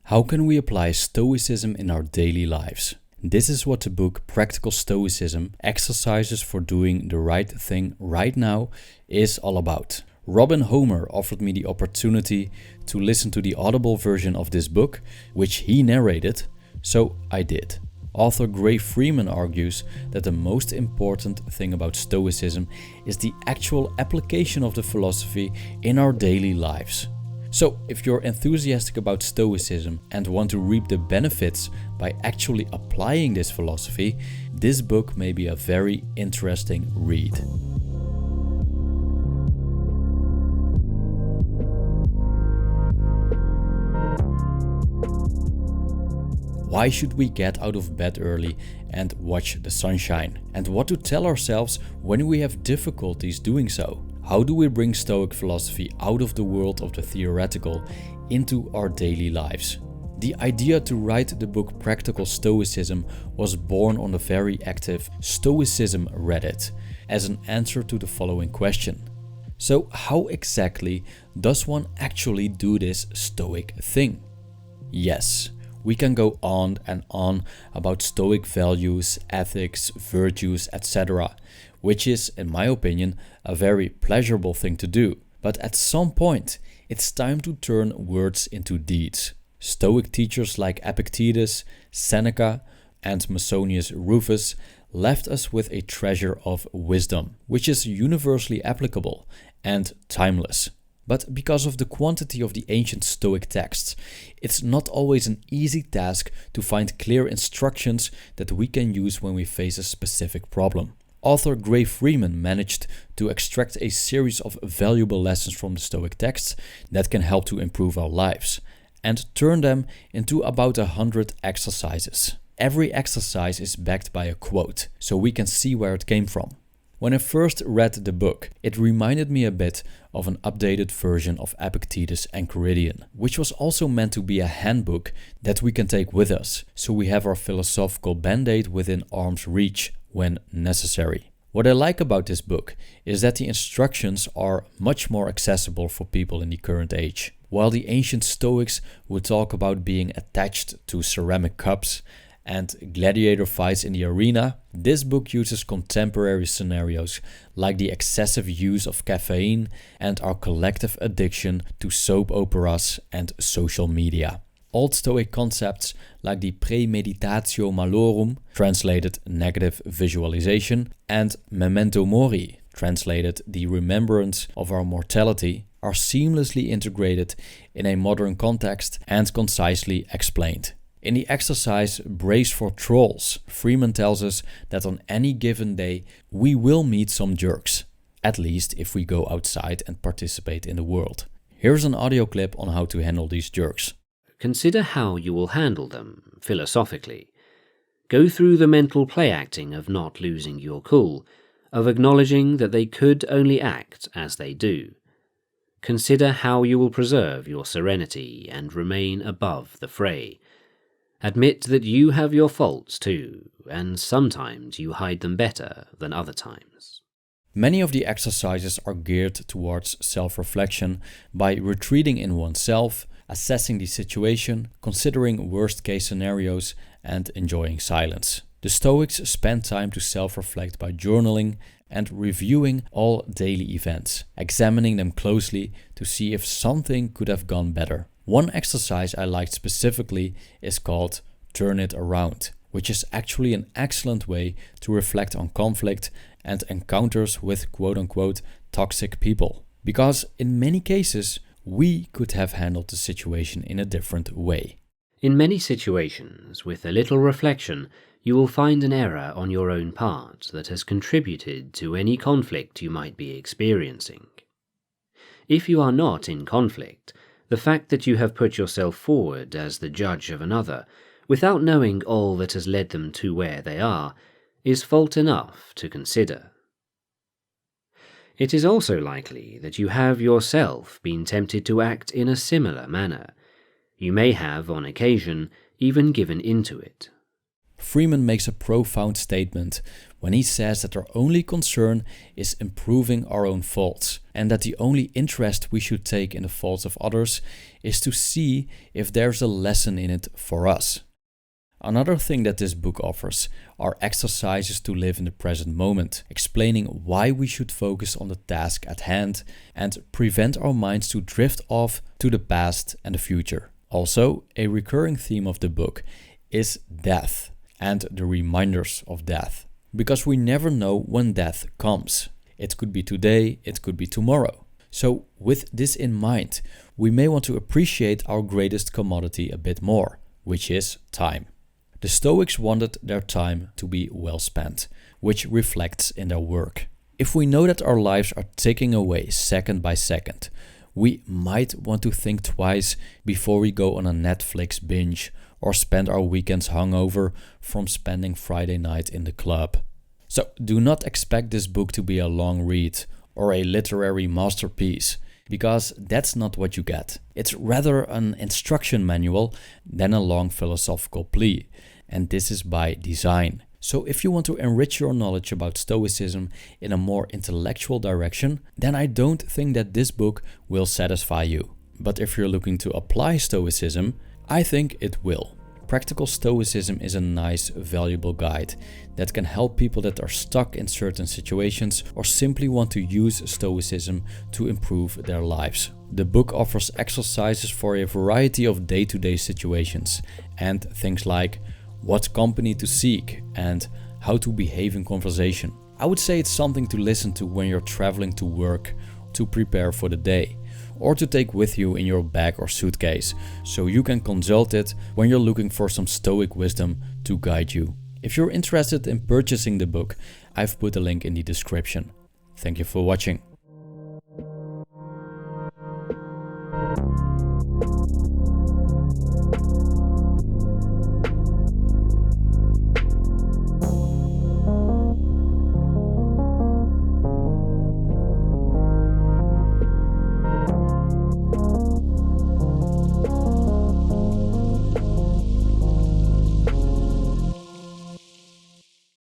How can we apply Stoicism in our daily lives? This is what the book Practical Stoicism, Exercises for Doing the Right Thing Right Now, is all about. Robin Homer offered me the opportunity to listen to the Audible version of this book, which he narrated, so I did. Author Grey Freeman argues that the most important thing about Stoicism is the actual application of the philosophy in our daily lives. So, if you're enthusiastic about Stoicism and want to reap the benefits by actually applying this philosophy, this book may be a very interesting read. Why should we get out of bed early and watch the sunshine? And what to tell ourselves when we have difficulties doing so? How do we bring Stoic philosophy out of the world of the theoretical into our daily lives? The idea to write the book Practical Stoicism was born on the very active Stoicism Reddit as an answer to the following question. So how exactly does one actually do this Stoic thing? Yes. We can go on and on about Stoic values, ethics, virtues, etc., which is, in my opinion, a very pleasurable thing to do. But at some point, it's time to turn words into deeds. Stoic teachers like Epictetus, Seneca, and Musonius Rufus left us with a treasure of wisdom, which is universally applicable and timeless. But because of the quantity of the ancient Stoic texts, it's not always an easy task to find clear instructions that we can use when we face a specific problem. Author Grey Freeman managed to extract a series of valuable lessons from the Stoic texts that can help to improve our lives, and turn them into about 100 exercises. Every exercise is backed by a quote, so we can see where it came from. When I first read the book, it reminded me a bit of an updated version of Epictetus Enchiridion, which was also meant to be a handbook that we can take with us, so we have our philosophical band-aid within arm's reach when necessary. What I like about this book is that the instructions are much more accessible for people in the current age. While the ancient Stoics would talk about being attached to ceramic cups and gladiator fights in the arena, this book uses contemporary scenarios like the excessive use of caffeine and our collective addiction to soap operas and social media. Old Stoic concepts like the premeditatio malorum, translated negative visualization, and memento mori, translated the remembrance of our mortality, are seamlessly integrated in a modern context and concisely explained. In the exercise Brace for Trolls, Freeman tells us that on any given day we will meet some jerks, at least if we go outside and participate in the world. Here's an audio clip on how to handle these jerks. Consider how you will handle them, philosophically. Go through the mental play acting of not losing your cool, of acknowledging that they could only act as they do. Consider how you will preserve your serenity and remain above the fray. Admit that you have your faults too, and sometimes you hide them better than other times. Many of the exercises are geared towards self-reflection by retreating in oneself, assessing the situation, considering worst-case scenarios, and enjoying silence. The Stoics spend time to self-reflect by journaling and reviewing all daily events, examining them closely to see if something could have gone better. One exercise I liked specifically is called Turn It Around, which is actually an excellent way to reflect on conflict and encounters with quote-unquote toxic people. Because in many cases, we could have handled the situation in a different way. In many situations, with a little reflection, you will find an error on your own part that has contributed to any conflict you might be experiencing. If you are not in conflict, the fact that you have put yourself forward as the judge of another, without knowing all that has led them to where they are, is fault enough to consider. It is also likely that you have yourself been tempted to act in a similar manner. You may have, on occasion, even given into it. Freeman makes a profound statement when he says that our only concern is improving our own faults, and that the only interest we should take in the faults of others is to see if there's a lesson in it for us. Another thing that this book offers are exercises to live in the present moment, explaining why we should focus on the task at hand and prevent our minds to drift off to the past and the future. Also, a recurring theme of the book is death and the reminders of death, because we never know when death comes. It could be today, it could be tomorrow. So with this in mind, we may want to appreciate our greatest commodity a bit more, which is time. The Stoics wanted their time to be well spent, which reflects in their work. If we know that our lives are ticking away second by second, we might want to think twice before we go on a Netflix binge or spend our weekends hungover from spending Friday night in the club. So do not expect this book to be a long read or a literary masterpiece, because that's not what you get. It's rather an instruction manual than a long philosophical plea, and this is by design. So if you want to enrich your knowledge about Stoicism in a more intellectual direction, then I don't think that this book will satisfy you. But if you're looking to apply Stoicism, I think it will. Practical Stoicism is a nice, valuable guide that can help people that are stuck in certain situations or simply want to use Stoicism to improve their lives. The book offers exercises for a variety of day-to-day situations and things like what company to seek and how to behave in conversation. I would say it's something to listen to when you're traveling to work to prepare for the day, or to take with you in your bag or suitcase, so you can consult it when you're looking for some Stoic wisdom to guide you. If you're interested in purchasing the book, I've put a link in the description. Thank you for watching.